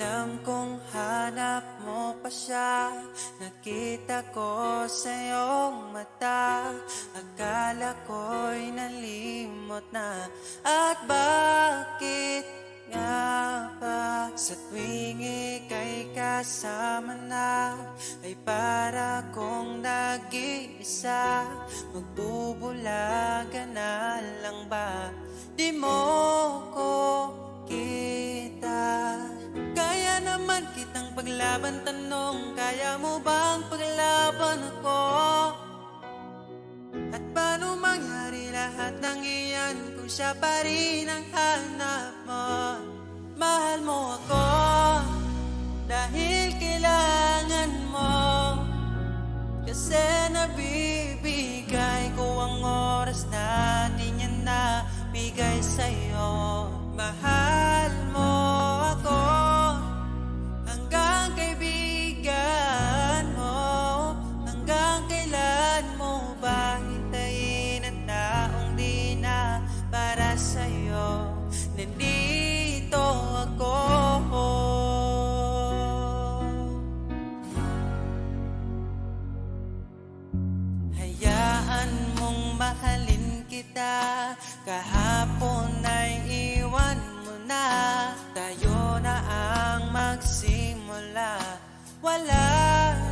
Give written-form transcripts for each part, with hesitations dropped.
Alam kong hanap mo pa siya. Nakita ko sa iyong mata. Akala ko'y nalimot na. At bakit nga ba sa tuwing ika'y kasama na, ay para kong nag-iisa? Magbubulaga na lang ba? Di mo ko kita. Kaya naman kitang paglaban, tanong, kaya mo bang paglaban ako? At paano mangyari lahat ng iyan kung siya pa rin ang hanap mo? Mahal mo ako dahil kailangan mo, kasi nabibigay ko ang oras na di niya nabigay sa'yo. Mahal mo ako hanggang kaibigan mo. Hanggang kailan mo ba hintayin ang taong di na para sa'yo? Nandito ako. Hayaan mong mahalin kita. Kahapon ay iwan mo na. Tayo na ang magsimula. Wala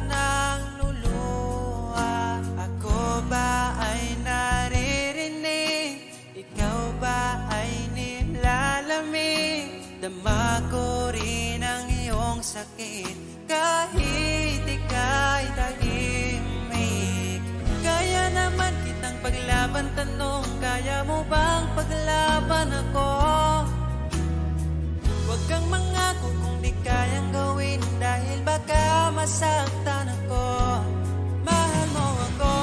nang luluha. Ako ba ay naririnig? Ikaw ba ay nilalamig? Dama ko rin ang iyong sakit kahit ika'y tahimik. Kaya naman kitang paglaban, tanong, kaya mo bang paglaban ako? Huwag kang mangako kung di kayang gawin, dahil baka masaktan ako. Mahal mo ako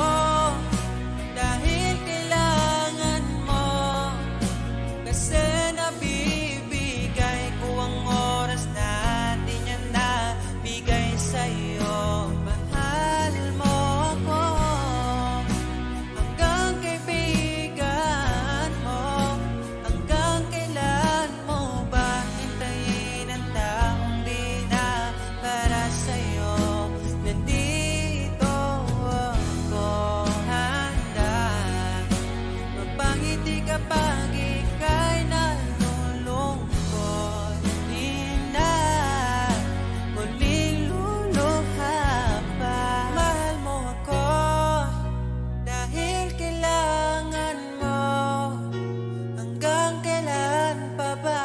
dahil kailangan mo, kasi nabibigay ko ang oras na di niya nabigay sa'yo. Mahal mo ako hanggang kaibigan mo. Hanggang kailan mo ba hintayin ang taong di na para sa'yo? Nandito ako, handa mapangiti kapag ika'y nalulungkot. Di na muling luluha pa. Mahal mo ako dahil kailangan mo. Hanggang kailan pa ba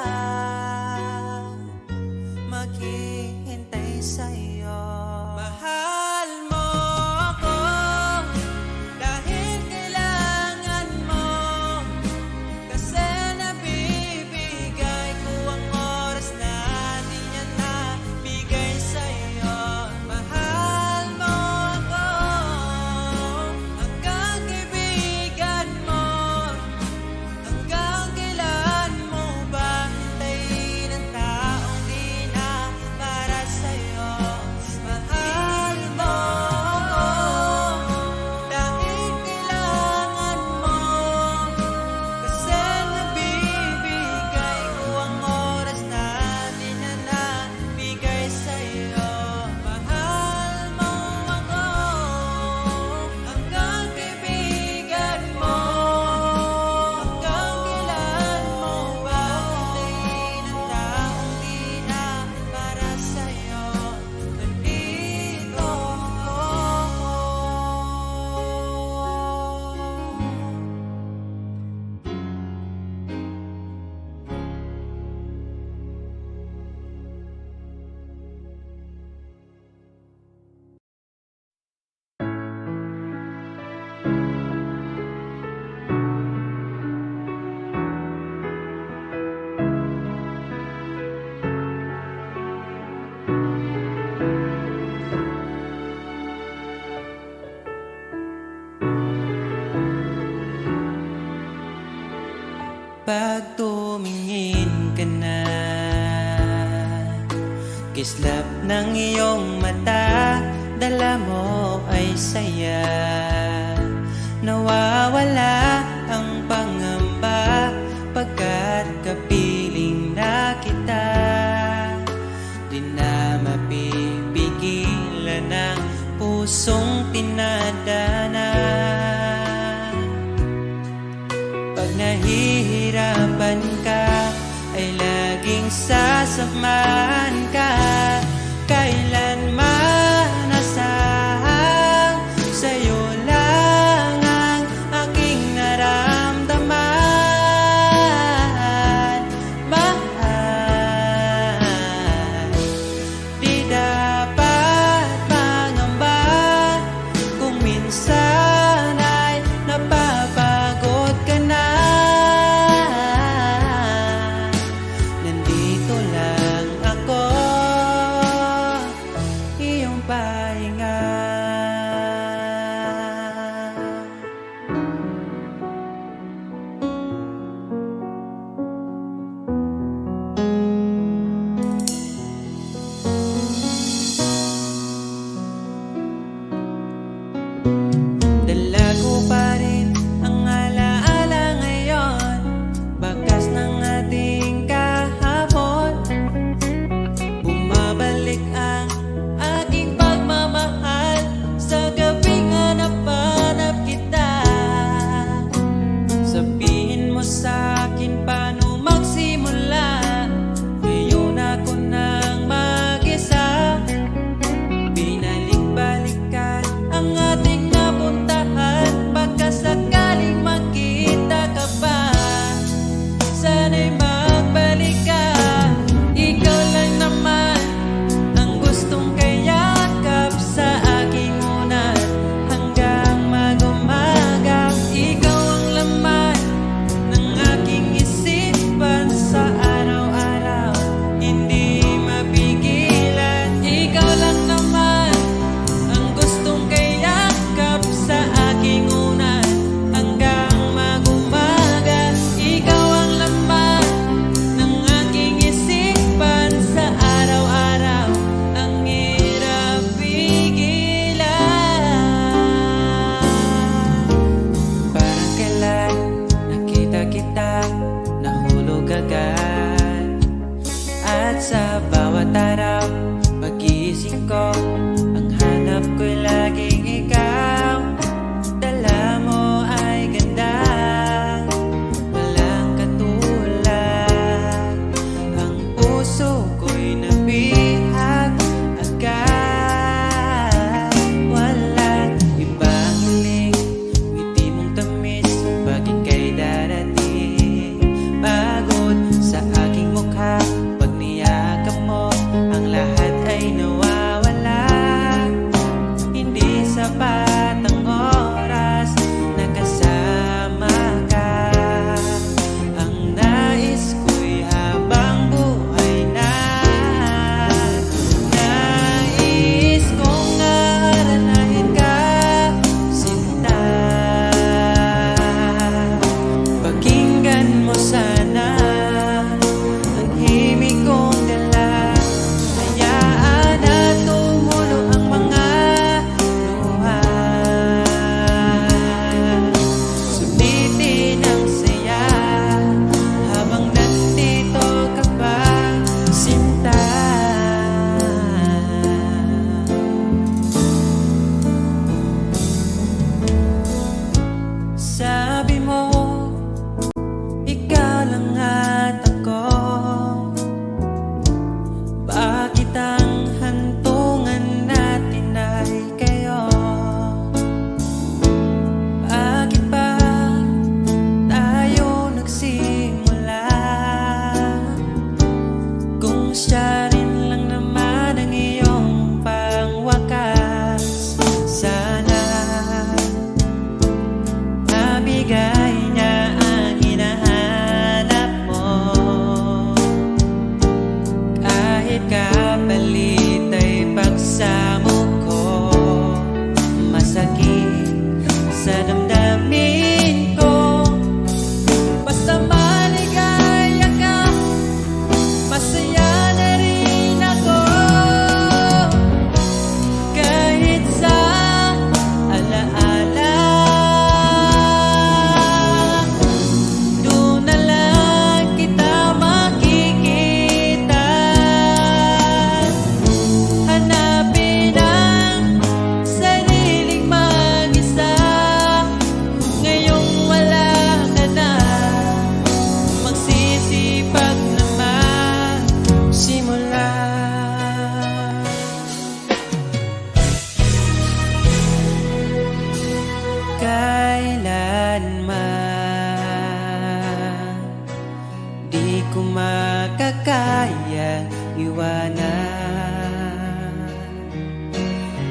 maghihintay sa'yo? Mahal mo ako dahil kailangan mo, kasi nabibigay ko ang oras na di niya nabigay sa'yo. Mahal mo ako hanggang kaibigan mo. Hanggang kailan mo ba hintayin ang taong di na para sa'yo? Mahal mo ako dahil kailangan mo, kasi nabibigay ko ang oras na di na nabigay sa'yo. Mahal mo ako hanggang kaibigan mo. Hanggang kailan mo ba hintayin ang taong di na para sa'yo? Nandito ako. Pag tumingin ka na, kislap ng iyong mata, dala mo ay saya. Nawawala ang pangamba pagkat kapiling na kita. Di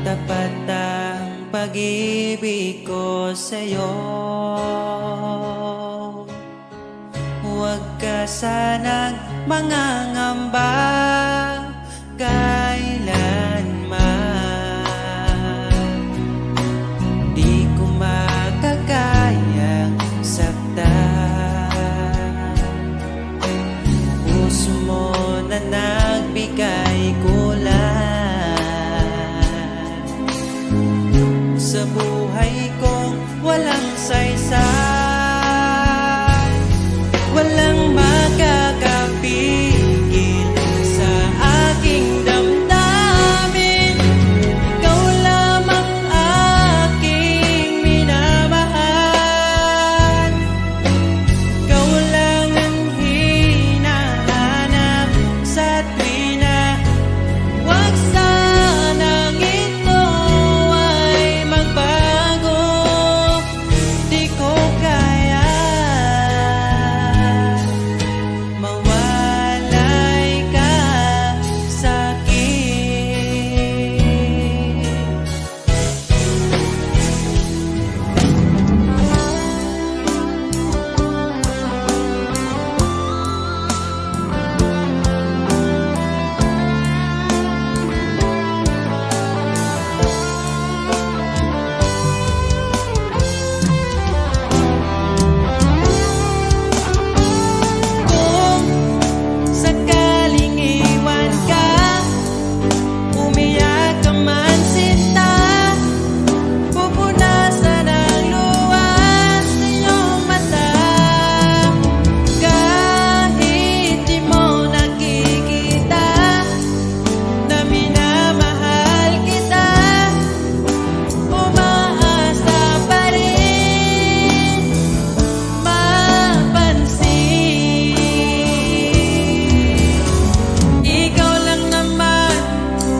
tapat ang pag-ibig ko sa'yo. Huwag ka sanang mangangamba kailanman. Di ko makakayang saktan. Puso mo na nagbigay kulan sa buhay kong walang saysay. Walang makakapigil sa aking damdamin. Ikaw lamang aking minamahal. Ikaw lang ang hinahanap sa tuwina. Huwag sanang ito ay magbago. Di ko kaya mawalay ka sa'kin. Kung sakaling iwan ka, umiyak ka man sinta, pupunasan ang luha sa iyong mata. Kahit di mo nakikita na minamahal kita, umaasa pa rin mapansin. Ikaw lang naman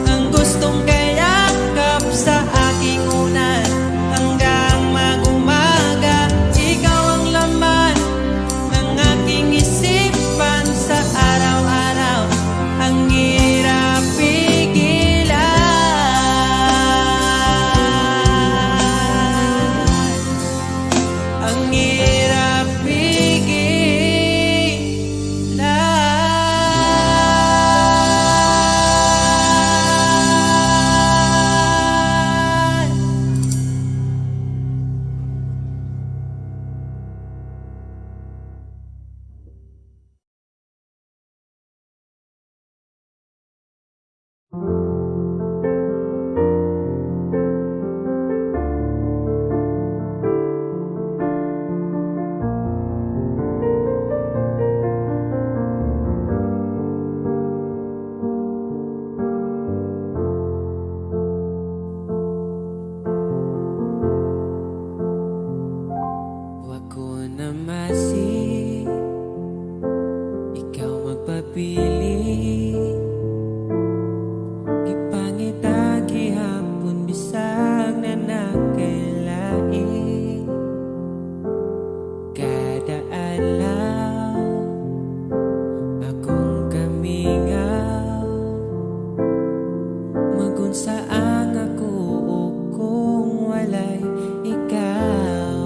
ang gustong kayakap sa aking unan hanggang mag-umaga. Ikaw ang laman ng aking isipan sa araw-araw. Ang hirap pigilan. Ang hirap pigilan. Huwag ko na masi, ikaw magpapili. Gipangita gihapon bisag na nakailain. Kada adlaw akong kamingaw, magunsa ang ako kung walay ikaw.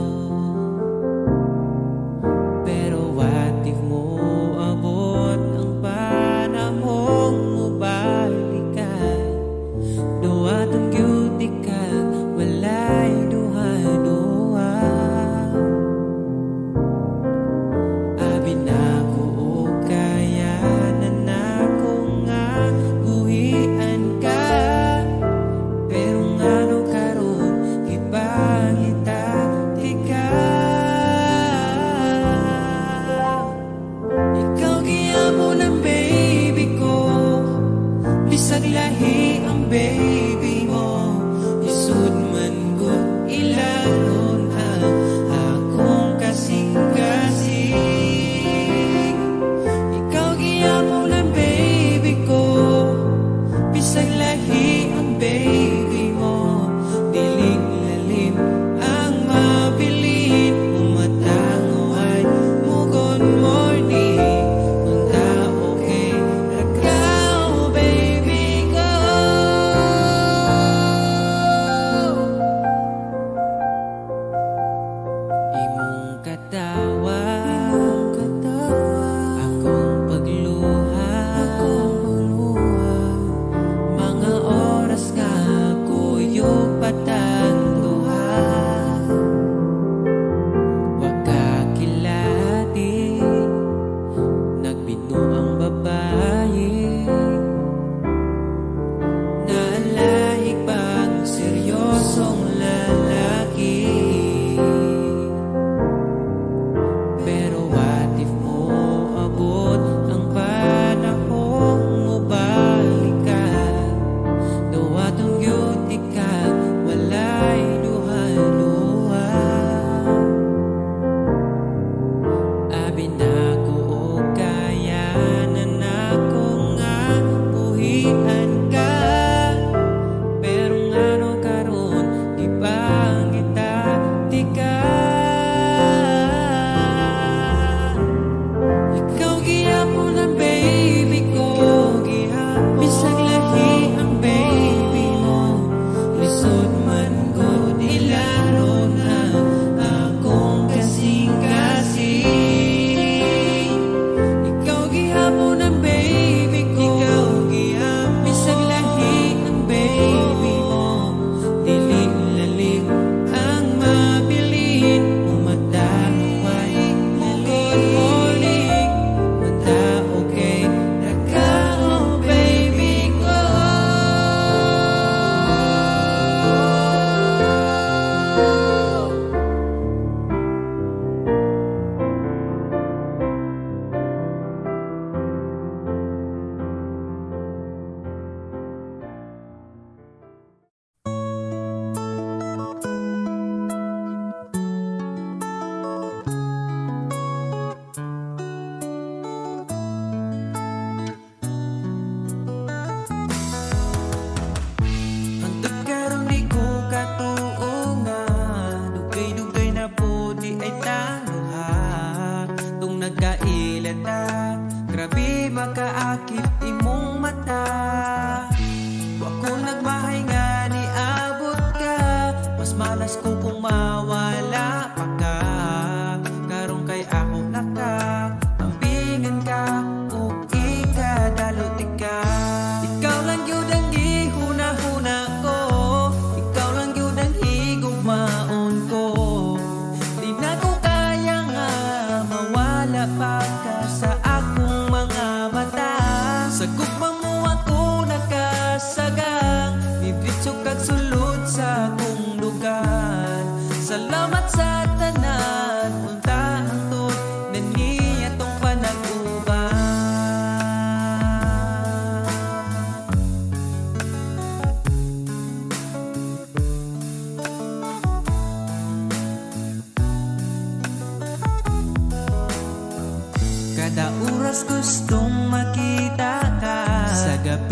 Pero what if mo abot ang panahong mubalik ka? Duwatong gyud ka, walay duha-duha. Abi na ko kaya na nako nga buhian ka. Pero ngano karon gipangita di ka. Ikaw giyapon ang baby ko, bisag lahi ang baby mo. Isud man gud ilagon ang akong kasing-kasing. Ikaw giyapon ang baby ko, bisag lahi ang baby mo. Dilig lalim ang mabilin, umatango ay mugon morning. Unta okay, ikaw baby ko.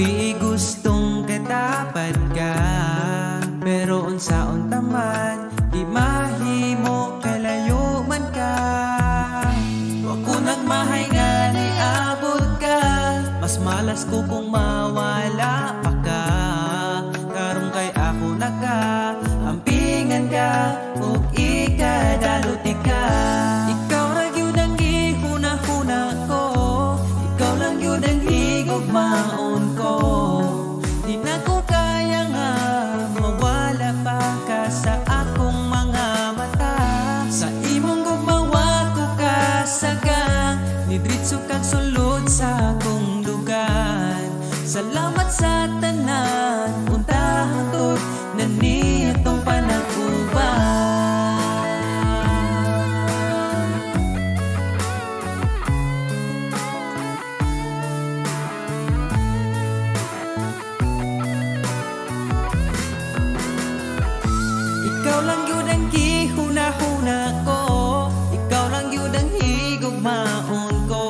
Labi gustong katapat ka, pero unsaon taman di mahimo kalayo man ka. Wako nagmahay nga niabot ka, mas malas ko kung mawala pa ka. Karon kay ako nagka-ampingan ka, ug ikadaluti ka. Ikaw ra gyud ang gihuna-huna ko, ikaw lang gyud ang higugmaon ko. Di na ko kaya nga mawala pa ka sa akong mga mata. Sa imong gugmawa ko kasagang, nidritso kag sulod sa akong dugan. Salamat sa tanan, untahan tod na nitong panag-uban. Ikaw lang yun ang gihuna-huna ko, ikaw lang yun ang higugmaon ko.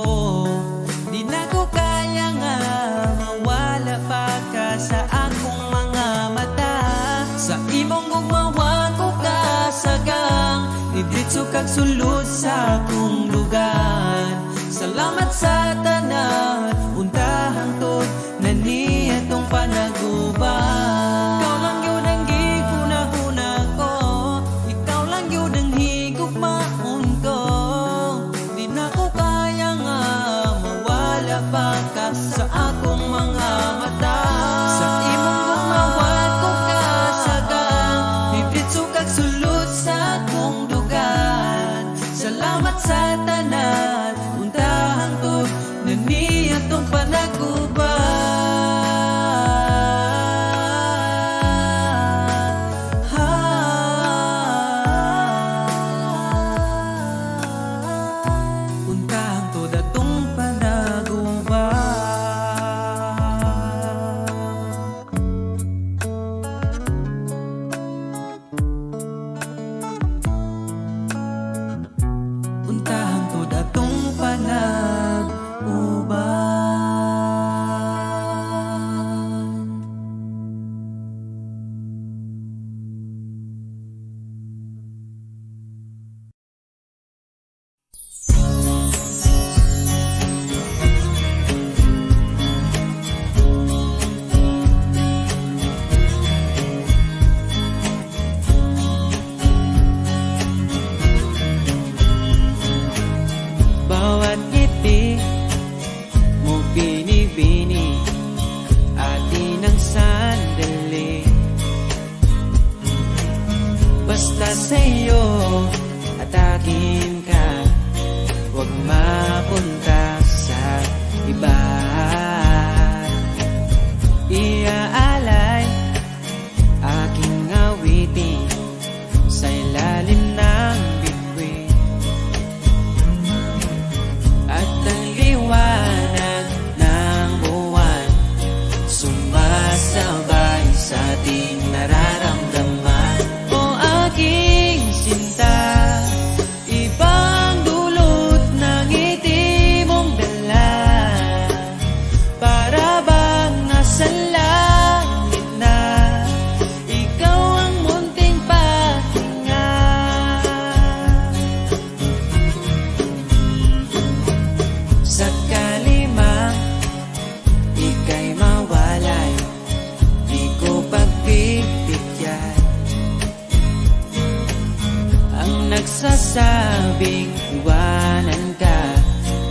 Di na ko kaya nga mawala pa ka sa akong mga mata. Sa imong gugmawa ko kasagang, nidritso kag sulod sa akong lugar. Salamat sa tanan, untahang tod na nitong panag-uban. Ikaw lang yun ang gihuna-huna ko, ikaw lang yun ang higugmaon ko. Di na ko kaya nga mawala pa ka sa akong mga mata. Sa imong gumawa ko kasagang, nidritso kag sulod sa akong dugan. Salamat sa tanan, untahang tod na nitong panag-uban. Untahang tod atong panag-uban. Untahang tod atong panag-uban. Bawat ngiti mo binibini, atin ang sandali. Basta sa'yo at akin ka, huwag mapunta sa iba. Iaalay aking awitin sa ilalim ng bituin. At ang liwanag ng buwan sumasabay sa ating nararamdaman. O aking sinta, ibang dulot ng ngiti mong dala. Para bang nasa langit na, ikaw ang munting pahinga. Sakali mang ika'y mawalay, di ko pagbibigyan ang nagsasabing iwanan ka.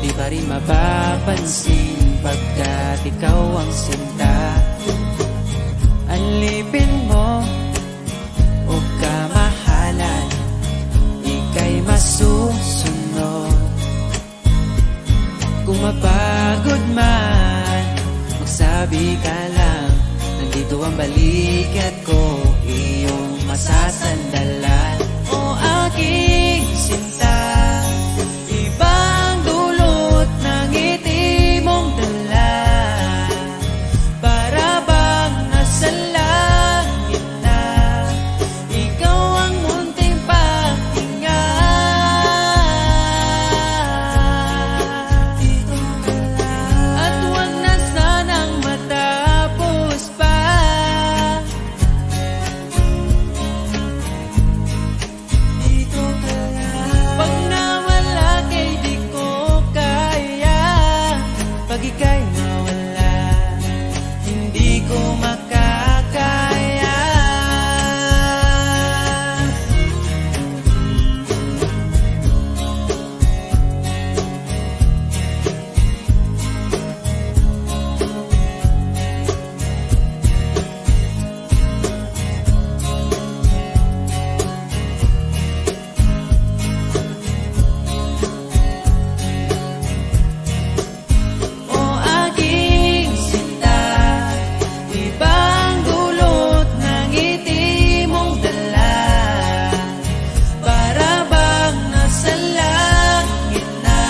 Di pa rin mapapansin pagkat ikaw ang sinta. Alipin mo o kamahalan, ika'y masusunod. Kung mapagod man, magsabi ka lang, nandito ang balikat ko, iyong masasandalan. O aking sinta, ibang dulot ng ngiti mong dala. Para bang nasa langit na, ikaw ang munting pahinga. At huwag na sanang mata ko makakaya. O aking sinta, ibang dulot ng ngiti mong dala, para bang nasa langit na,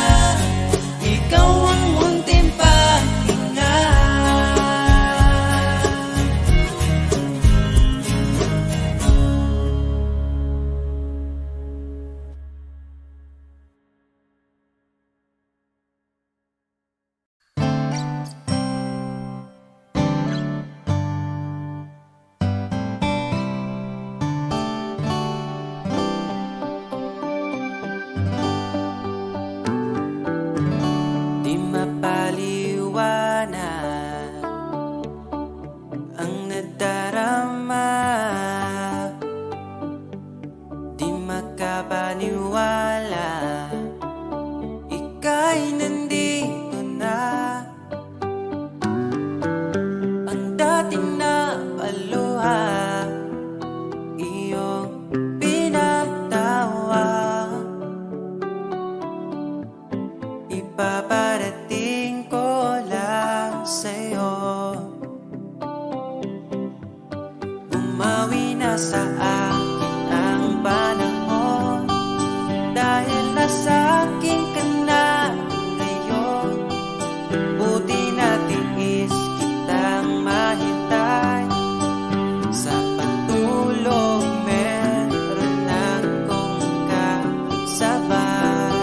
ikaw ang munting pahinga. Di mapaliwanag ang nadarama, di makapaniwala, ika'y nandito na. Ang dating na paluha, iyong pinatawa, ipaparating ko lang sa'yo. Bumawi na sa akin ang panahon, dahil nasa akin ka na ngayon. Buti na tiis kitang mahintay, sa pagtulog meron akong kasabay.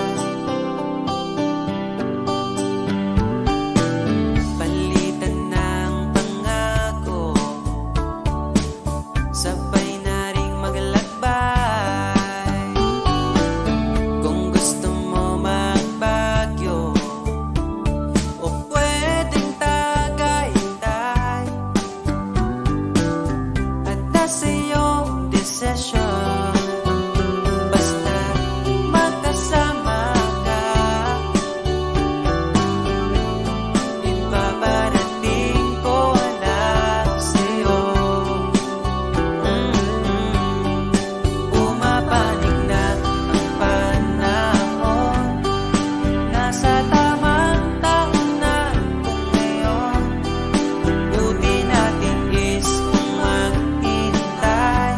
Palitan ng pangako, sabay na ring maglakbay. Kung gusto mo magbagyo, o pwedeng tagaytay, at nasa iyong desisyon, basta magkasama ka, ipaparating ko lang sa'yo. Pumapanig na ang panahon, nasa tamang taon na kung ngayon. Buti natin is kung maghintay,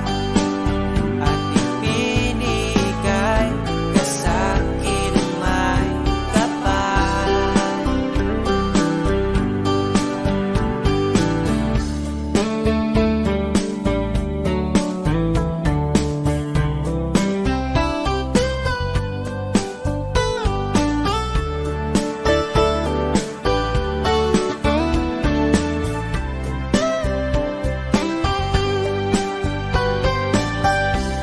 at ipinigay ka sa'kin ang may kapal.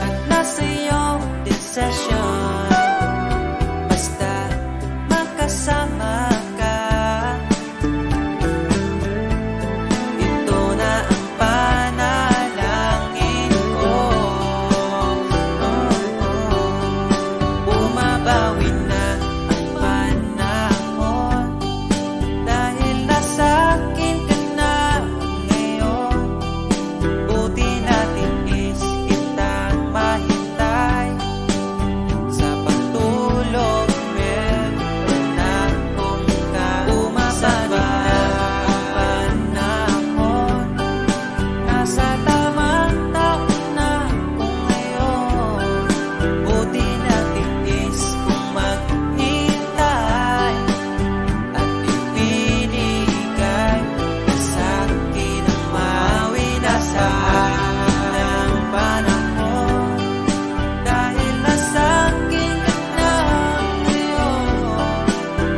At nasa iyong desisyon, basta magkasama ka. Ito na ang panalangin ko. Bumabawi na ang panahon, dahil nasa akin ka na ngayon. Buti natin is kitang mahintay, sa pagtulog meron akong kasabay. Ang panahon, nasa tamang taon na kung ngayon. Buti natin is kung maghintay, at ipinigay ka sa'kin ang mawi na sa akin ng panahon, dahil nasa akin ka na ngayon.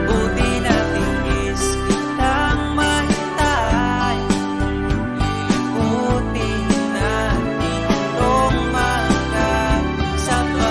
Buti natin is kitang mahintay, liliputin natin itong magkasabay.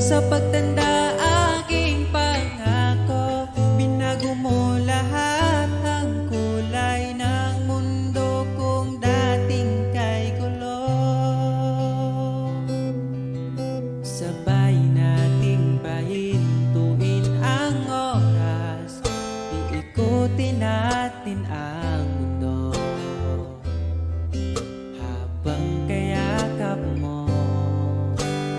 sa pagtanda aking pangako, binago mo lahat ang kulay ng mundo kung dating kay gulo. Sabay nating pahintuin ang oras, iikutin natin ang mundo. Habang kayakap mo,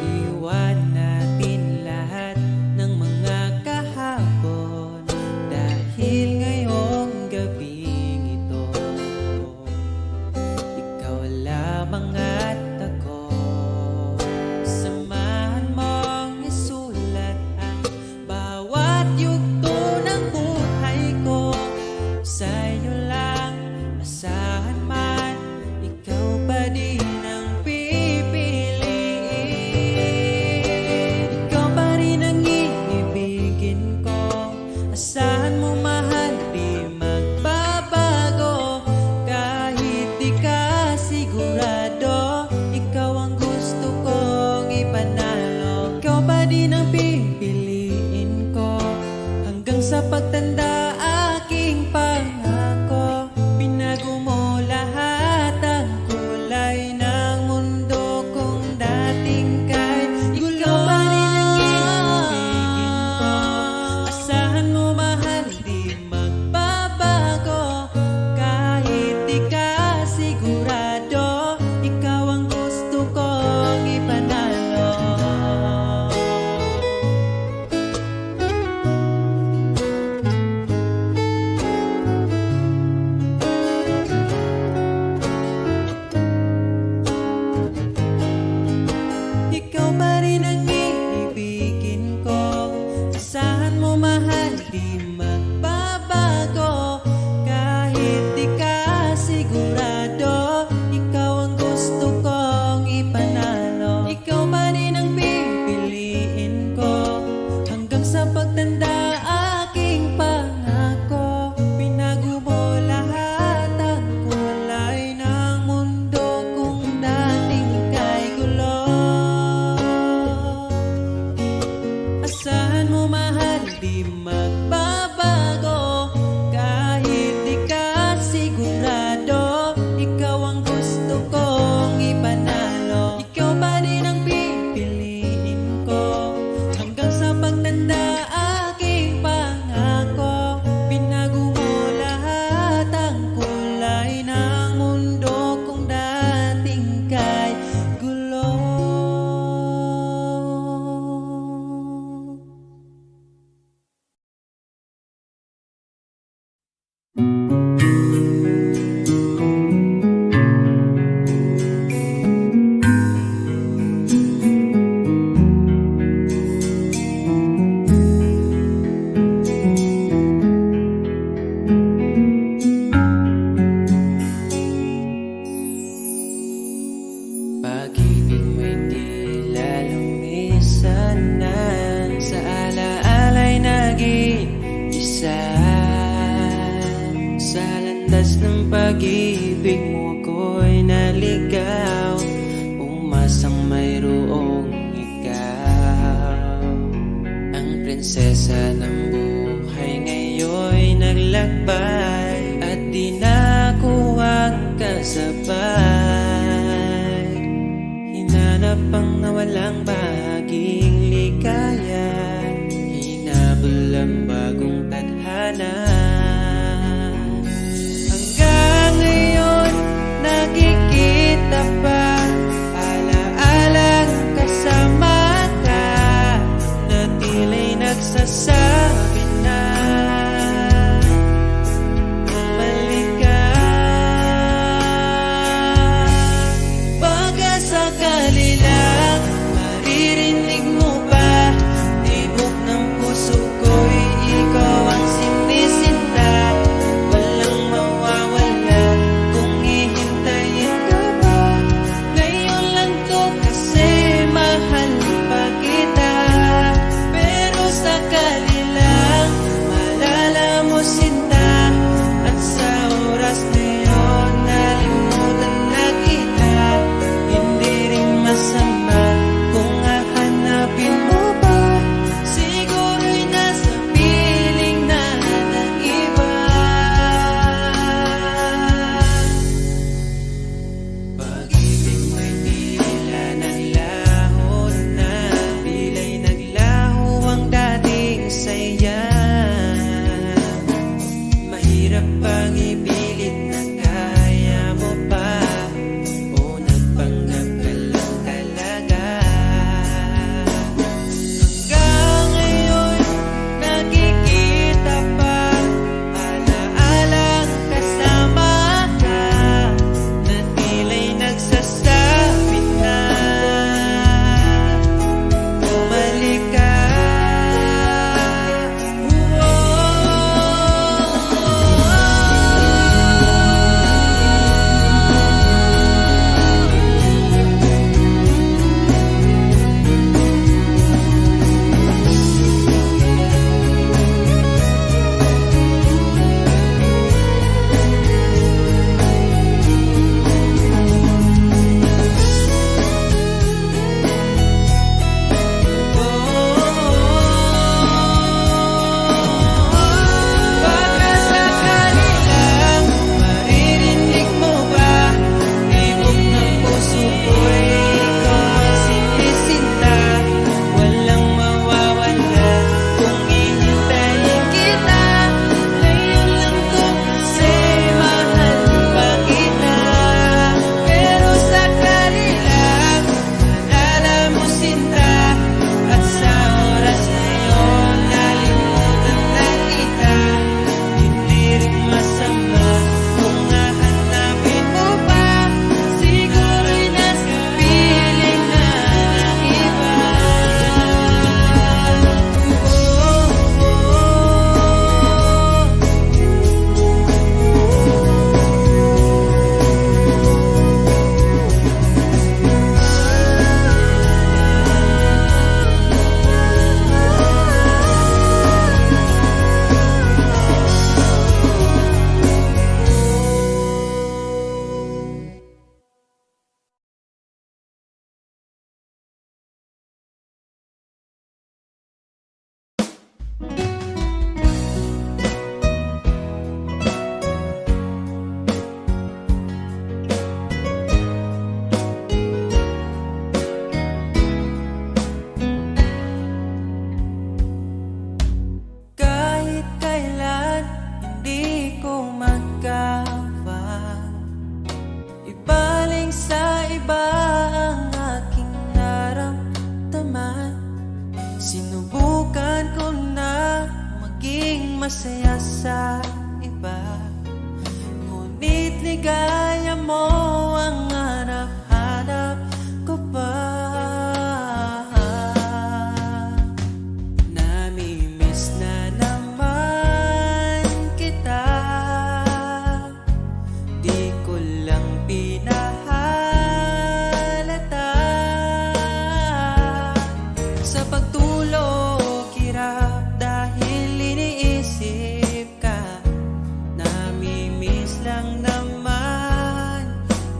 iwan natin lahat ng mga kahapon, dahil ngayong gabing ito, ikaw lamang at ako. Samahan mong isulat ang bawat yugto ng buhay ko. Sa'yo lang asahan man, ikaw pa din ang pipiliin. Ikaw pa rin ang iibigin ko. Asahan mo mahal, di magbabago. Kahit di ka sigurado, ikaw ang gusto kong ipanalo. Ikaw pa din ang pipiliin ko. Hanggang sa pagtanda aking pangako, binago mo lahat ang kulay ng mundo kung dating kay gulo. Ikaw pa rin ang iibigin ko. Asahan mo mahal, di magbabago. Kahit di ka sigurado, ikaw ang gusto kong ipanalo. Ikaw pa rin ang iibigin ko. Asahan mo mahal, di magbabago. Kahit di ka sigurado, ikaw ang gusto kong ipanalo. Ikaw pa rin ang pipiliin ko. Hanggang sa pagtanda aking pangako, binago mo lahat ang kulay ng mundo kung dating kay gulo. Asahan mo mahal, di magbabago. Kahit di ka sigurado, ikaw ang gusto kong ipanalo. Ikaw pa din ang pipiliin ko. Hanggang sa pagtanda aking pangako, binago mo lahat ang kulay ng mundo kung dating kay gulo. Pag-ibig mo'y tila lumisan na, sa alaala'y naging isa. Sa landas ng pag-ibig mo ako'y naligaw, umasang mayroong ikaw. Ang prinsesa ng buhay ngayon'y naglakbay, at di na ako ang kasabay. Hinanap ang nawalang bahaging ligaya, hinabol ang bagong tadhana. Hanggang ngayon nakikita pa, alaalang kasama ka, na tila'y nagsasabi na bumalik ka. Baka sakali lang Sinubukan ko na maging masaya sa iba, ngunit ligaya mo ang hanap-hanap ko pa. Namimiss na naman kita, di ko lang pinahalata. Sa pagtulog hirap dahil iniisip ka, namimiss lang naman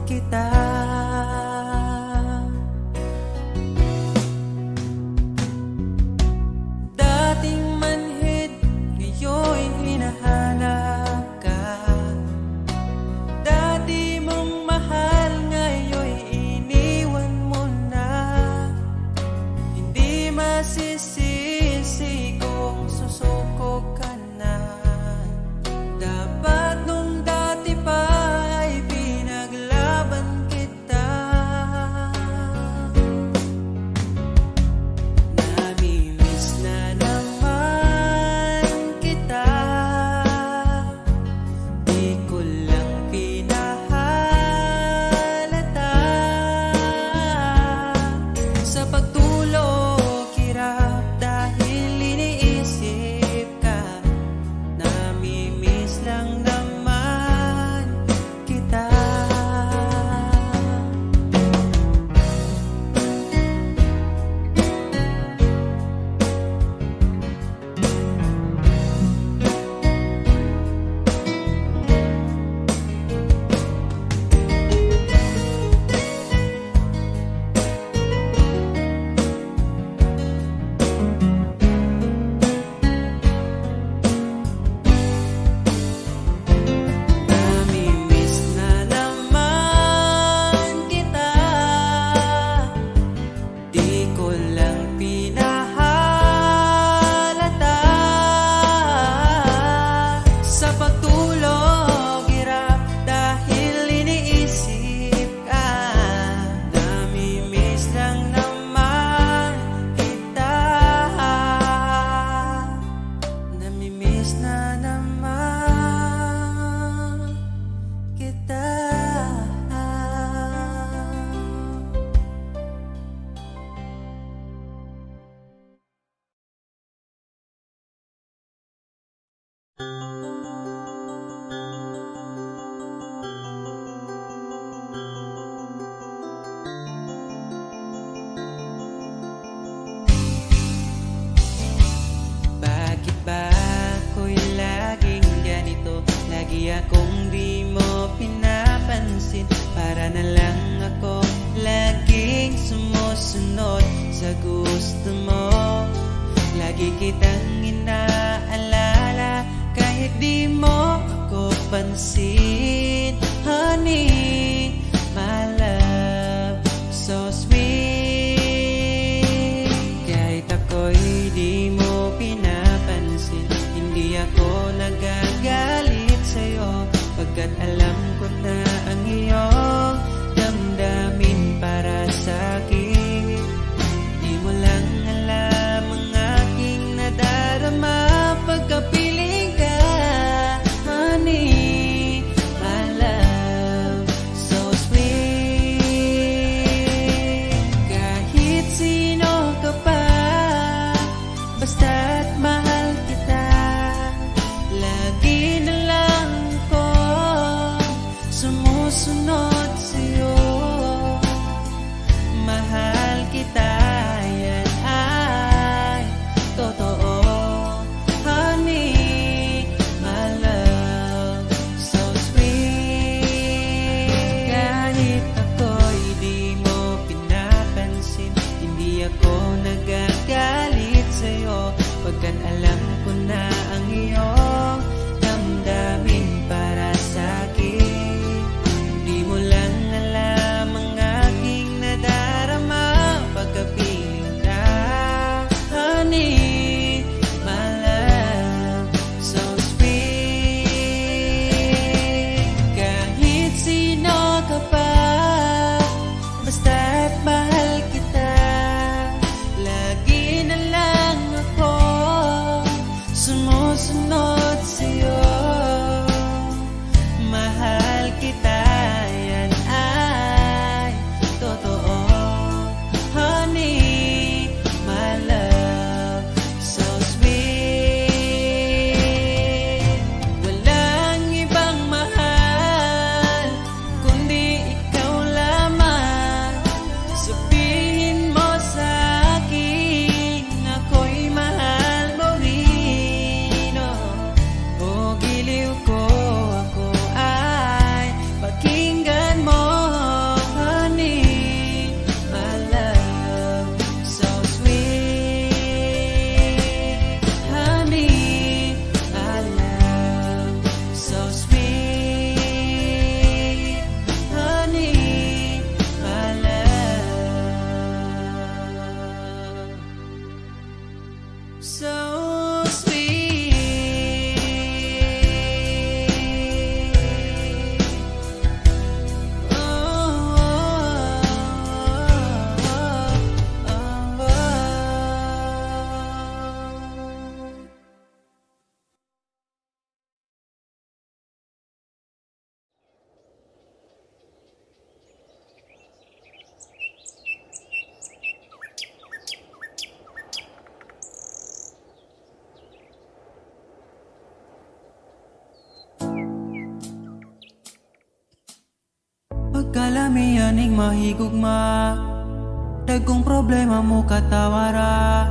kita. Dating manhid, ngayon hinahanap ka. Dati mong mahal, ngayon iniwan mo na. Hindi masisisi kung susuko ka na. Dapat nung dati pa ay pinaglaban kita. Namimiss na naman kita, di ko lang pinahalata. Sa pagtulog hirap dahil iniisip ka, namimiss lang naman kita. Namimiss na naman kita, di ko lang pinahalata. Sa pagtulog hirap dahil iniisip ka, namimiss lang naman kita. Namimiss na naman kita. Bakit ba ako'y laging ganito? Lagi akong di mo pinapansin. Para na lang ako laging sumusunod sa gusto mo. Lagi kitang inaalala kahit di mo ako pansin. Honey, my love, so sweet. Kahit ako'y di mo pinapansin, hindi ako nagagalit sa'yo, pagkat alam ko na ang iyong damdamin para sa'kin. Di mo lang alam ang aking nadarama pagkapiling ka. Honey, my love, so sweet. Kahit sino ka pa, basta't mahal kita. Lagi na lang ko sumusunod sa'yo. Mahal kita, yan ay totoo. Honey, my love, so sweet. Kahit ako'y di mo pinapansin, hindi ako nagagalit sa'yo, So sweet. Pagkalamian ning mahigugma, dagkong problema mo katawara.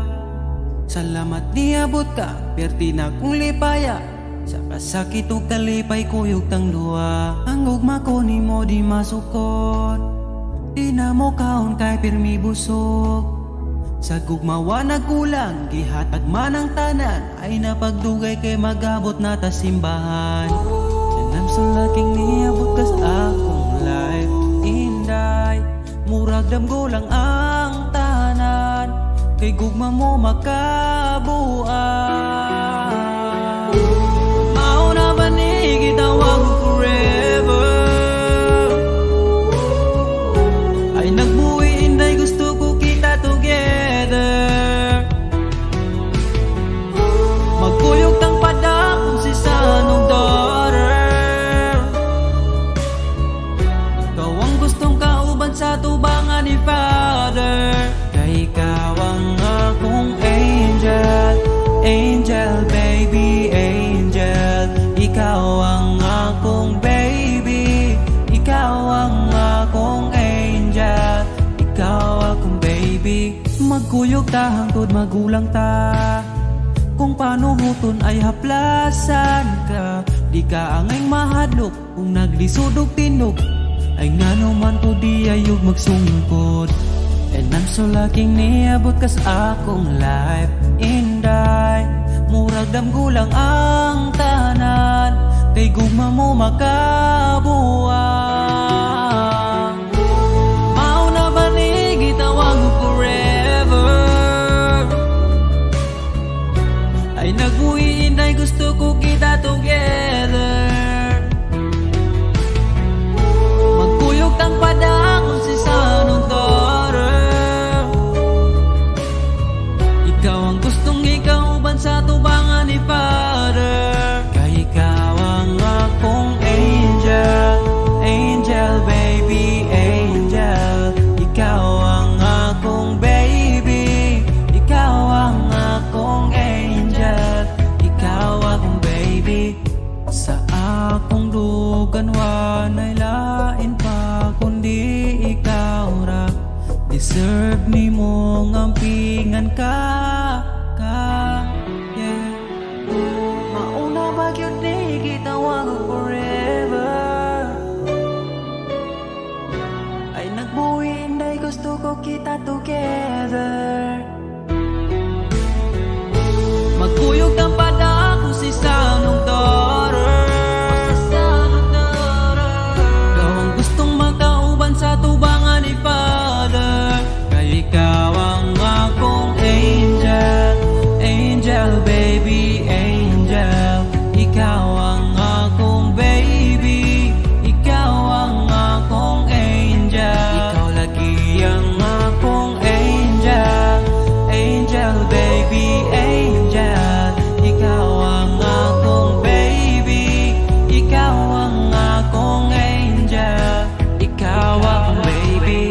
Salamat niabot ka, perti na kong lipaya. Sa kasakit o kalipay kuyog tang duwa. Ang ugma ko ni mo di masukot, di na mo kaon kay pirmi busog. Sa gugmawa nagkulang, gihatag man ang tanan, ay napagdugay kay magabot na ta simbahan. And I'm so lucky niabot kas akong life inday. Murag damgo lang ang tahanan, kay gugma mo makabuan. Mauna ba ni gitawag mo forever? Ay nagbuhi inday, gusto ko kita together. Magkuyog tang padakong si sanong daughter. Ikaw ang gustong kauban sa tubangan ni Father. Kay ikaw ang akong angel, angel baby, angel. Ikaw ang akong baby, ikaw ang akong angel, ikaw akong baby. Magkuyog ta hangtod magulang ta, kung paano huton ay haplasan ka. Di ka angay mahadlok kung naglisod og tinog, ay ngano man to di ayog magsungkod. And I'm so lucky niabot kas akong life inday. Murag damgulang ang tahanan, kay gugma mo makabuang. Mauna ba ni gitawag mo forever? Ay nagbuhi inday, gusto ko kita together. Magkuyog tang padakong si sanong daughter. Ikaw ang gustong ikauban sa tubangan ni Father. Kay ikaw ang akong angel, angel baby, angel. Ikaw ang akong baby, ikaw ang akong angel, ikaw akong baby. Sa akong dugan wanay lain pa kundi ikaw ra. Deserve ni mo ngampingan ka, yeah. Mauna ba yun ni gitawag ko forever? Ay nagbuhi inday, gusto ko kita together. Magkuyog kang padakong si sanong daughter. Ikaw ang gustong makauban sa tubangan ni Father. Kay ikaw ang akong angel, angel baby, angel. Ikaw ang akong baby, ikaw ang akong angel. Ikaw lagi ang akong angel, angel baby, angel. Ikaw ang akong baby, ikaw ang akong angel, ikaw akong baby.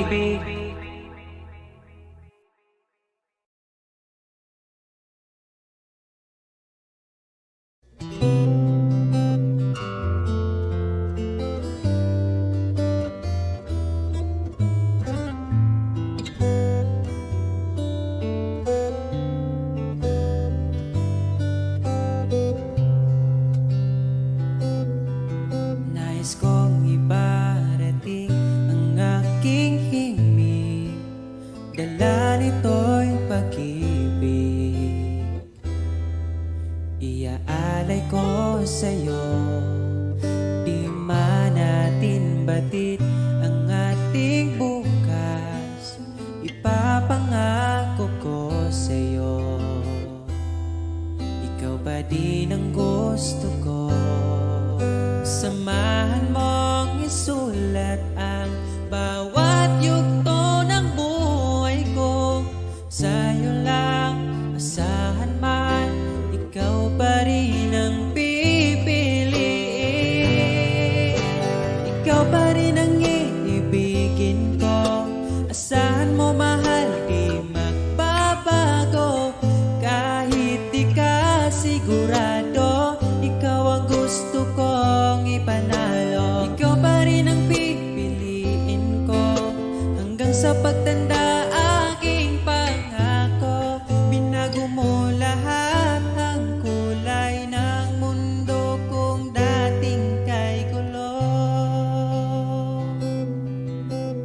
Nais kong iparating ang aking himig, dala nito'y pag-ibig. Iaalay ko sa'yo, di man natin batid ang ating bukas. Ipapangako ko sa'yo, din ang gusto ko. Samahan mong isulat ang bawat yugto ng buhay ko. Sa'yo lang, asahan man, ikaw pa rin ang pipiliin. Ikaw pa rin ang iibigin ko. Asahan mo mahal, di magbabago. Kahit di ka sigurado, ikaw ang gusto kong ipanalo. Ikaw pa rin ang pipiliin ko hanggang sa pagtanda. Aking pangako, binago mo lahat ang kulay ng mundo kung dating kay gulo.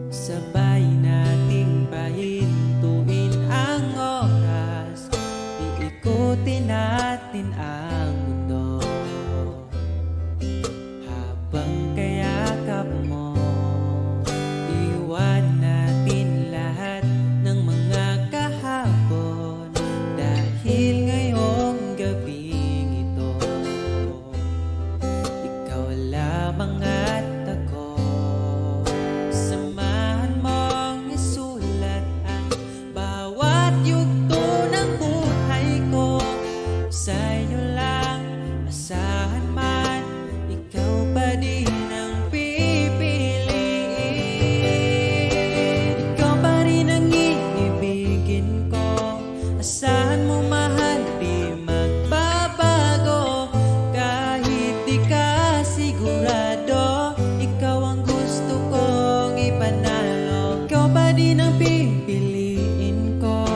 Sabay nating pahintuin ang oras, iikutin natin ang mundo. Habang kayakap mo, iwan natin lahat ng mga kahapon. Dahil ngayong gabing ito, ikaw lamang at ako. Samahan mong isulat ang bawat yugto ng buhay ko. Sa'yo lang, asahan man, ikaw pa din ang pipiliin. Ikaw pa rin ang iibigin ko. Asahan mo mahal, di magbabago. Kahit di ka sigurado, ikaw ang gusto kong ipanalo. Ikaw pa din ang pipiliin ko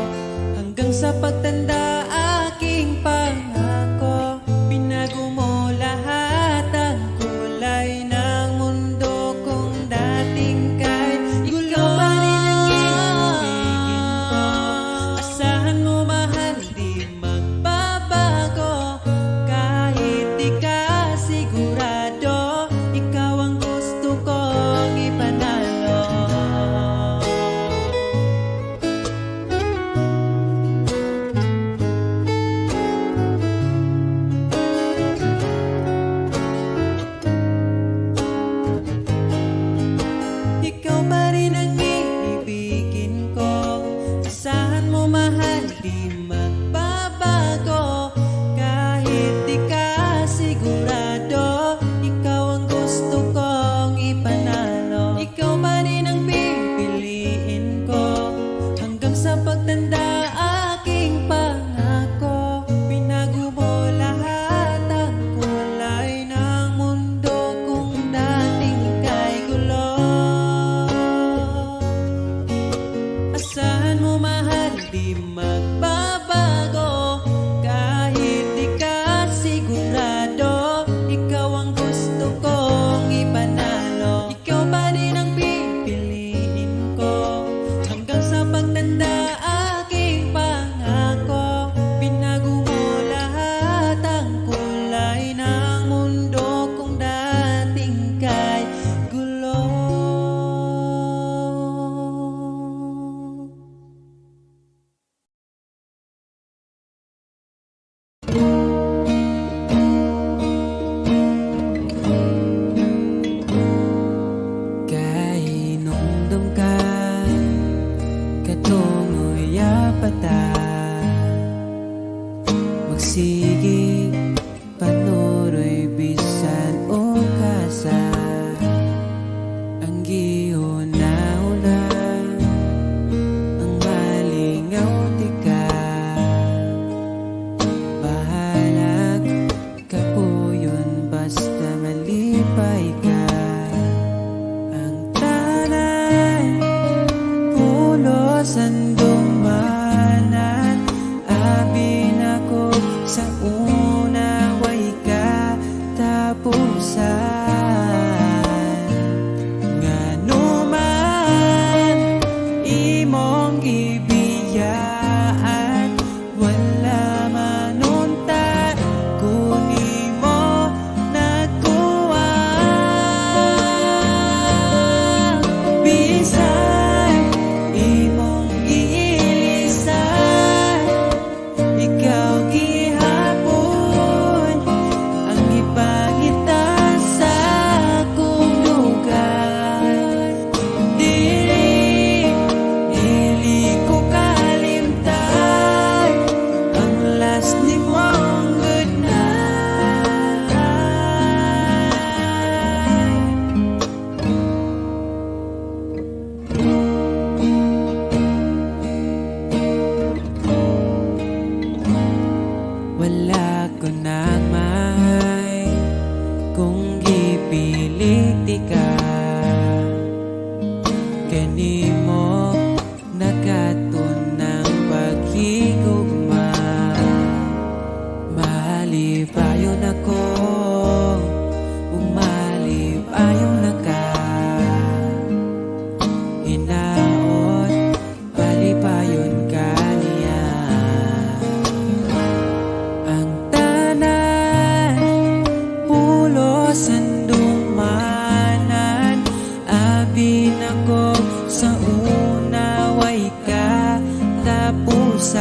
hanggang sa pagtanda. Aking pangako, binago mo lahat ang kulay ng mundo kung dating kay gulo. Ikaw pa rin ang iibigin ko. Asahan mo mahal, di magbabago. Kahit di ka sigurado, ikaw ang gusto kong ipanalo. Ikaw pa rin ang iibigin ko. Asahan mo mahal, di magbabago. Kahit di ka sigurado, ikaw ang gusto kong ipanalo. Ikaw pa rin ang pipiliin ko hanggang sa pagtanda. Aking pangako, binago mo lahat ang kulay ng mundo kung dating kay gulo. Asahan mo mahal, di magbabago. Kahit di ka sigurado, ikaw ang gusto kong ipanalo. Ikaw pa rin ang pipiliin ko hanggang sa pagtanda. Aking pangako, binago mo lahat ang kulay ng mundo kung dating kay gulo. Kainumdum ka, katungo'y apata. Magsigi, panuroy bisan o kasa. Ang giuna-una, ang malingaw di ka. Bahalag ka po yun, basta malipay ka. Ang tanay, pulos ang dumanan. Abin ako sa wala ko nang mahay kung gipilit ka. Kanimo nakatunang paghigugma, malipayon ako, umalipayon na ka. Hinaot, palipayon ka niya. Ang tanan, pulos andumanan, abin ako sa una, way ka tapusan.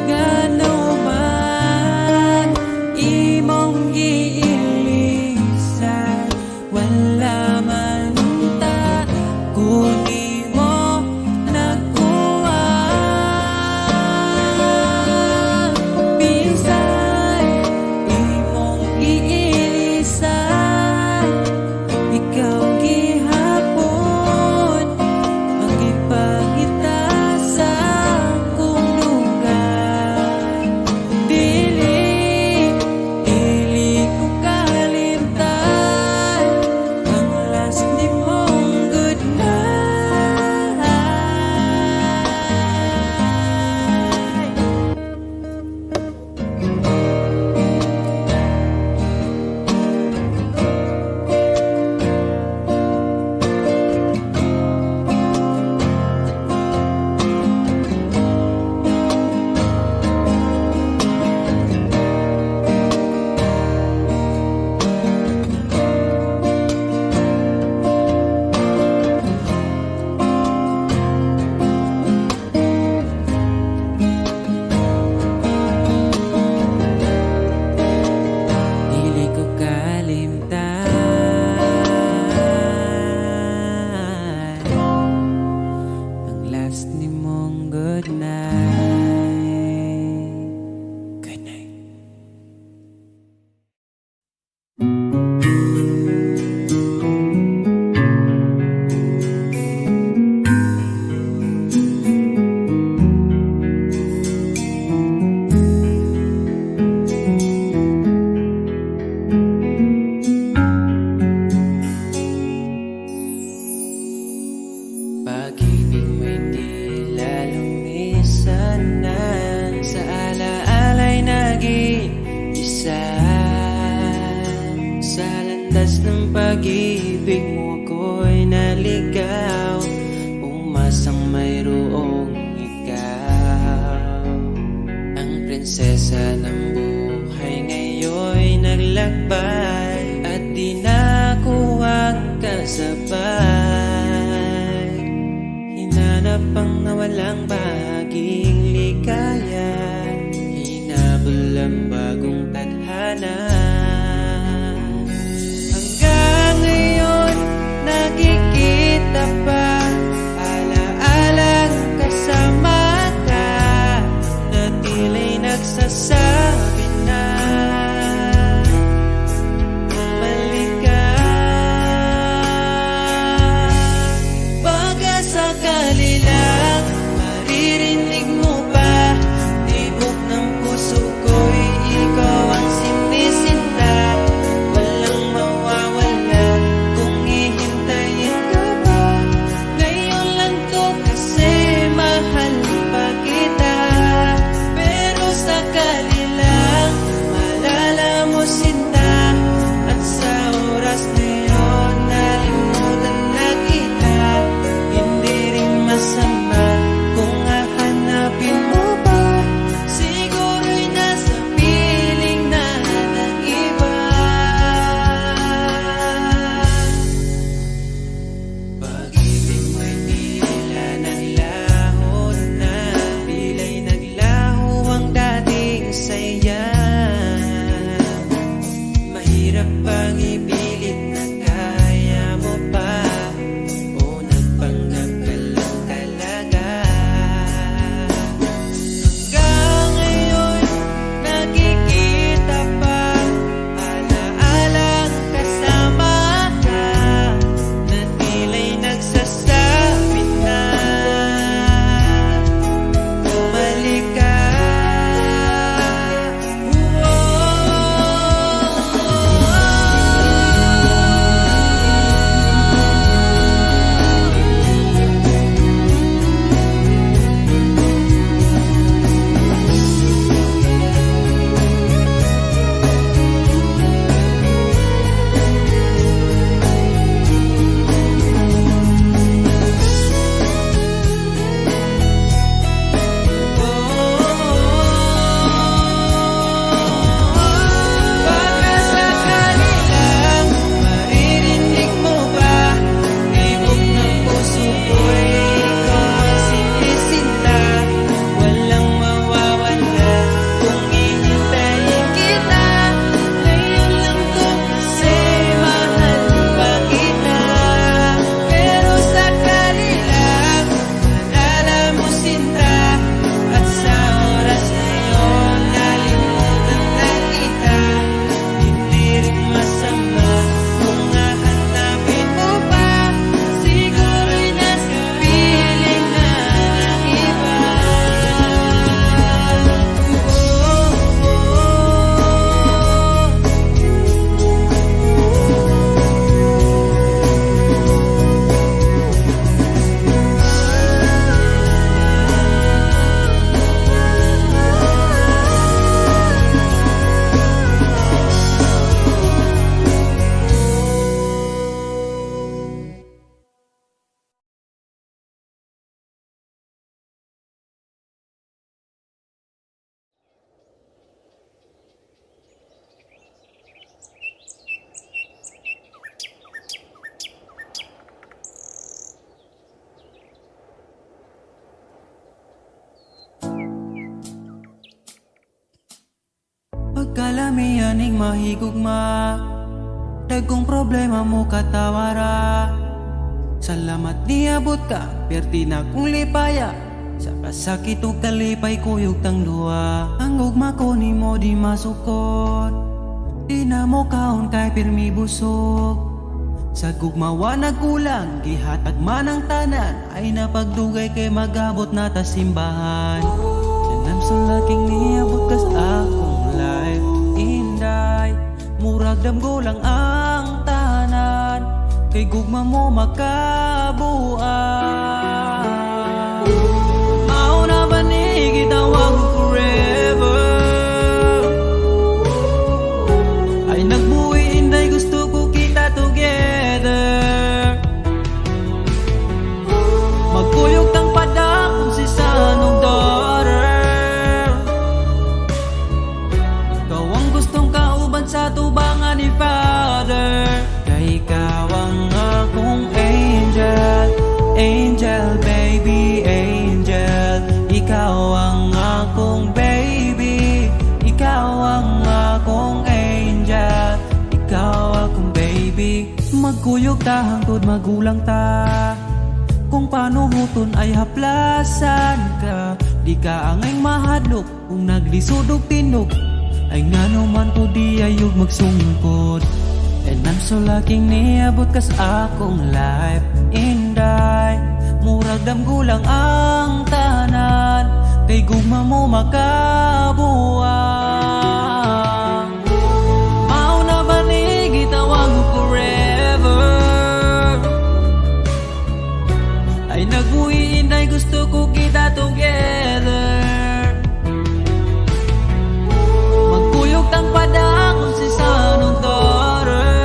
Ngano man imong giilisan, wala man ta kunin mo nakuha. Bisan imong giilisan, ikaw gihapon ang ipangita sa akong lugar. Dili ko kalimtan ang last nimong good night. Dili ko kalimtan ang last nimong good night. Good night. Pag-ibig mo'y di lalumisanan, sa alaala'y nag-iisa. Sa landas ng pag-ibig mo ako'y naligaw, umasang mayroong ikaw. Ang prinsesa ng buhay ngayon'y naglakbay, at di na ako ang kasabay. Hinanap ang nawalang bahaging ligaya, hinabol ang bagong tadhana. Hanggang ngayon nakikita pa, alaalang kasama ka, na tila'y nagsasabi na balik ka. Pagkasakali lang Kalamianing mahigugma, dagkong problema mo katawara. Salamat niabot ka, perti na kong lipaya. Sa kasakit o kalipay kuyog tang luwa. Ang ugma ko ni mo di masukot, di na mo kaon kay pirmi busog. Sa gugmawa nagkulang, gihatag man ang tanan, ay napagdugay kay magabot na ta simbahan. Sanam sa laking niabot kas akong life, inday murag damgo lang ang tanan, kay gugma mo makabuan. Mauna ba ni gitawag forever, ay nagbuhi inday gusto ko kita together. Magkuyog tang padakong si sanong daughter, ikaw ang gustong kauban sa tubangan ni Father. Kay ikaw ang akong angel, angel baby, angel. Ikaw ang akong baby, ikaw ang akong angel, ikaw akong baby. Magkuyog ta hangtod magulang ta, kung paano huton ay haplasan ka. Di ka angay mahadlok kung naglisod og tinog, ay ngano man po di ayog magsungkod. And I'm so lucky niabot kas akong life, inday murag damgulang ang tanan, kay gugma mo makabuang. Mauna ba ni gitawag mo forever, ay nagbuhi inday gusto ko kita together. Magkuyog tang padakong si sanong daughter,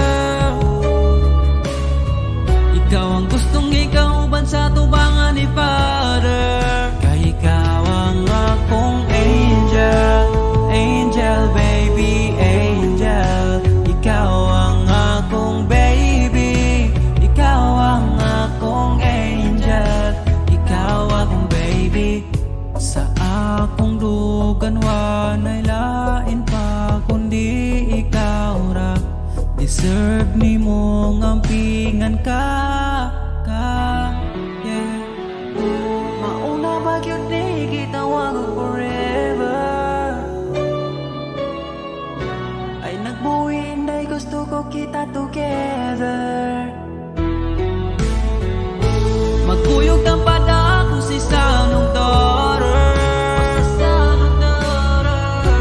ikaw ang gustong ikauban sa tubangan ni Father. Kay ikaw ang akong angel, angel baby, angel. Ikaw ang akong baby, ikaw ang akong angel, ikaw akong baby. Sa akong dugan wanay lain pa kundi ikaw ra, deserve ni mong ampingan ka, yeah. Mauna ba yun di gitawag forever, ay nagbuhi inday gusto ko kita together. Magkuyog ang padakong si sanong daughter,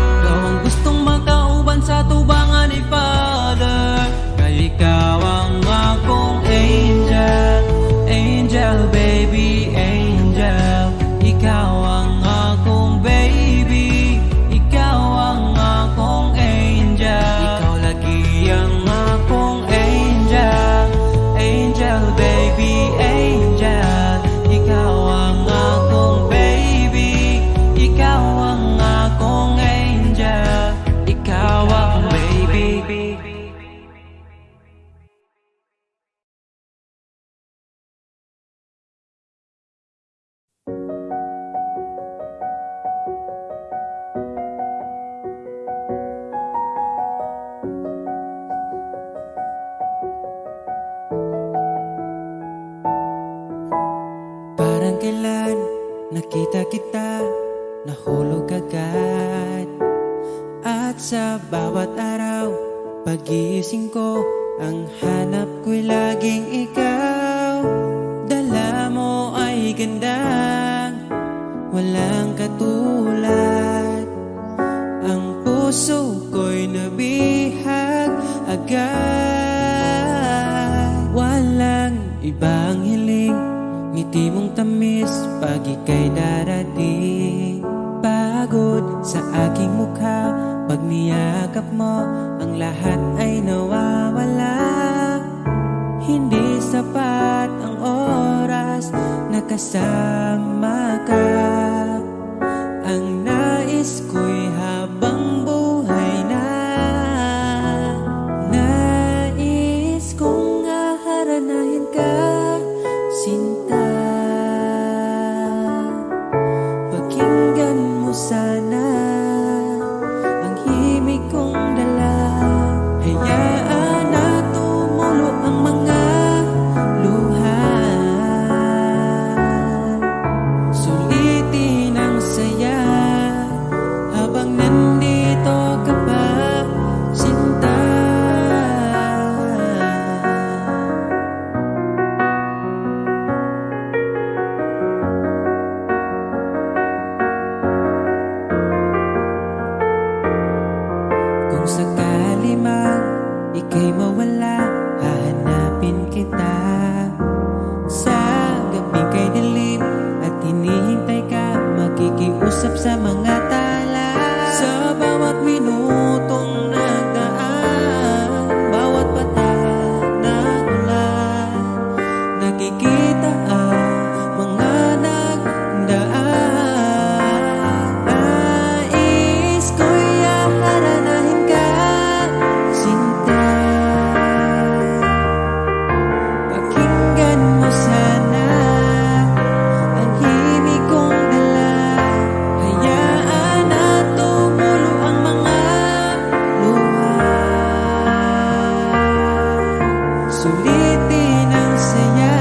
ikaw ang gustong makauban sa tubangan ni Father. Kay ikaw ang akong angel, angel baby, angel. Ikaw ang akong baby, ikaw ang akong angel. Ikaw lagi ang akong angel, angel baby, angel. Ikaw ang akong baby, ikaw ang akong angel, ikaw akong baby. Parang kailan nakita kita, nahulog agad. At sa bawat araw, pagising ko, ang hanap ko'y laging ikaw. Dala mo ay gandang walang katulad, ang puso ko'y nabihag agad. Walang ibang hiling, ngiti mong tamis pag ika'y darating. Pagod sa aking mukha, pag niyakap mo, ang lahat ay nawawala. Hindi sapat ang oras na kasama ka. Ang nais ko'y habang buhay na, nais kong aharanahin ka, sinta. Pakinggan mo sana ang himig ko ika'y mawala, hahanapin kita. Sa gabing kay dilim at hinihintay ka, makikiusap sa mga tala. Sa bawat minutong nagdaan, bawat patak ng ulan, nakikita ang mga nagdaan. Nais ko'y haranahin ka, sinta. Pakinggan mo sana ang himig kong dala. Hayaan na tumulo ang mga luha. Sulitin ang saya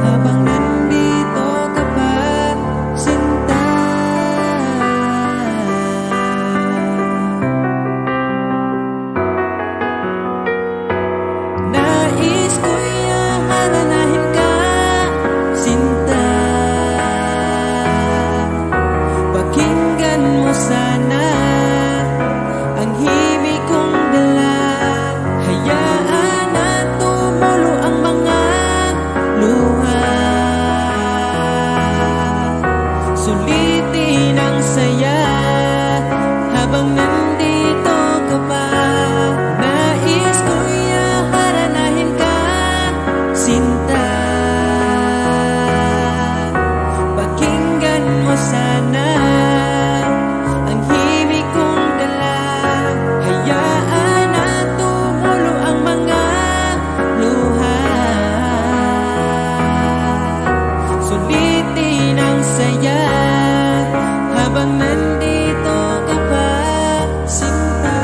habang nandito ka pa, sinta. Nais ko'y haranahin ka, sinta. Pakinggan mo sana ang himig kong dala. Hayaan na tumulo ang mga luha. Sulitin ang saya habang nandito ka pa. Nais ko'y haranahin ka, sinta. Pakinggan mo sana ang himig kong dala. Hayaan na tumulo ang mga luha. Sulitin ang saya habang nandito ka pa, sinta.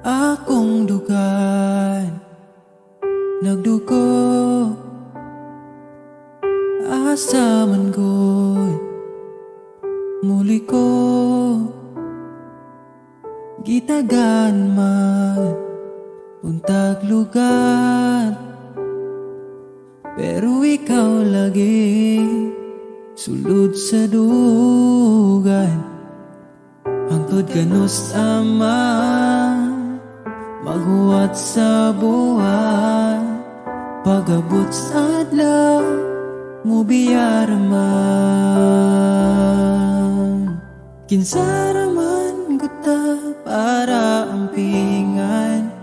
Akong dugan nagdugo, asa man ko'y muli ko gitagan man untag lugar. Pero ikaw lagi sulod sa dugan, hangtod ganus ama maghuwat sa buwan. Pagabot sa adlaw mo biyaraman, kinsaraman guta para ampingan.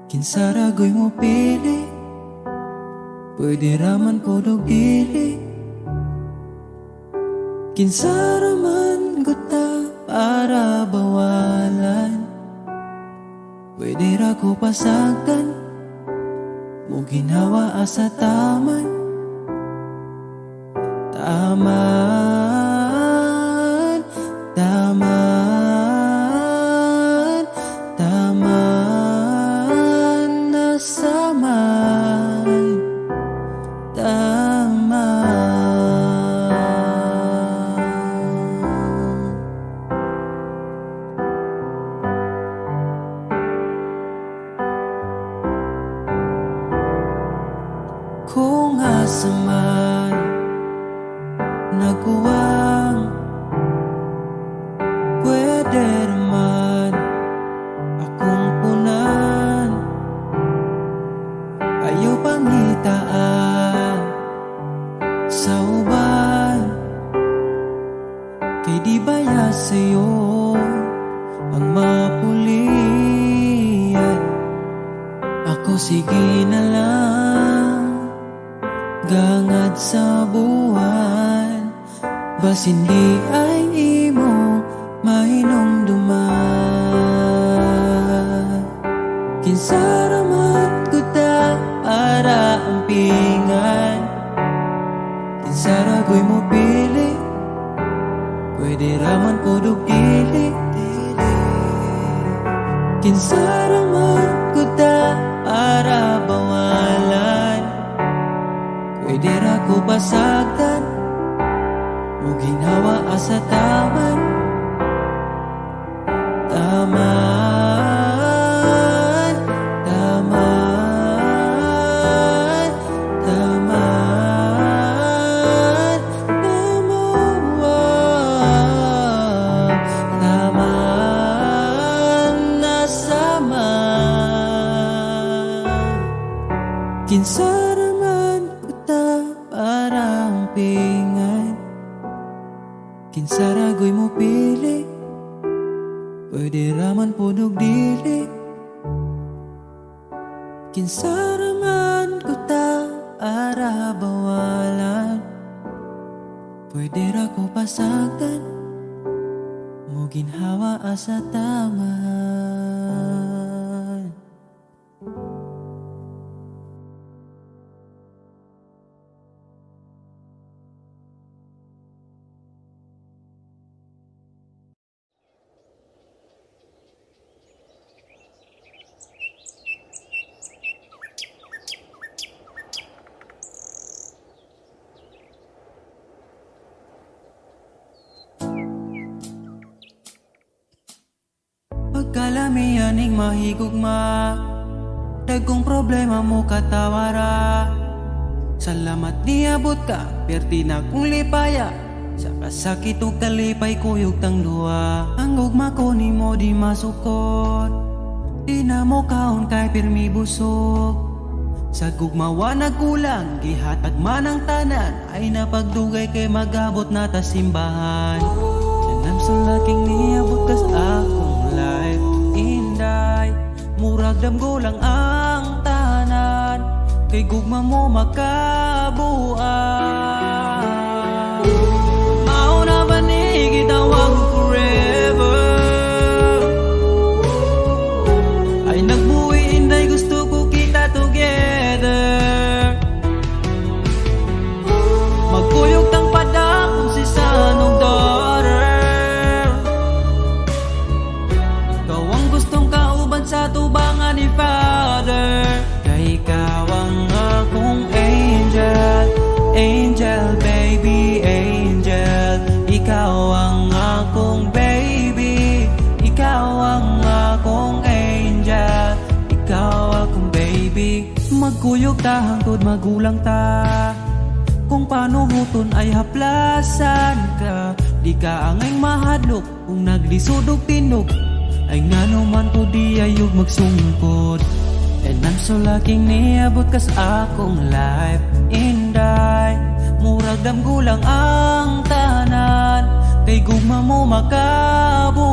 Kinsaragoy mo pili, pwede raman po dogili. Kinsaraman guta para bawalan, pwede ra ko pasagdan mo ginawa asa taman. Taman, taman, taman na saman, taman. Kung asa man nagkuwang, pwede naman akong punan. Ayaw pangitaan sa uban, kay di baya sa'yo ang mapulian. Ako sige na lang gangad sa buwan, bas hindi ay imo mahinumduman. Kinsaraman kuta para ampingan, kinsaragoy mo pili, pwede raman po dugili. Kinsa raman ko ta para bawalan. Pwede ra ko basagdan o ginawa asa taman. Taman, taman, taman, taman, taman, nasama. Kinsa raman ko ta para umpingan. Kinsa ragoy mo pili, pwede raman podog dili. Kinsa raman ko ta para bawalan. Pwede ra ko pasagdan mo ginhawa asa taman. Pagkalamihan ning mahigugma, dagkong problema mo katawara. Salamat niabot ka, perti na kong lipaya. Sa kasakit o kalipay kuyog tang duwa. Ang gugma ko ni mo di masukot, di na mo kaon kay pirmi busog. Sa gugmawa nagkulang, gihatag man ang tanan. Ay napagdugay kay magabot na ta simbahan. Alam sa laking niabot ka sa akong life, inday. Murag damgo lang ang tahanan, kay gugma mo makabuan. Mauna ba ni gitawag forever? Ay nagbuhi inday, gusto ko kita together. Magkuyog tang padakong si sanong daughter. Kawang gustong kauban sa tubangan ni Father. Kay ikaw ang akong angel, angel baby, angel. Ikaw ang akong baby, ikaw ang akong angel, ikaw akong baby. Magkuyog ta hangtod magulang ta, kung paano huton ay haplasan ka. Di ka angay mahadlok kung naglisod og tinog, ay ngano man po di ayog magsungkod. And I'm so lucky niabot ka sa akong life, inday. Murag damgo lang ang tahanan, kay gugma mo makabuan.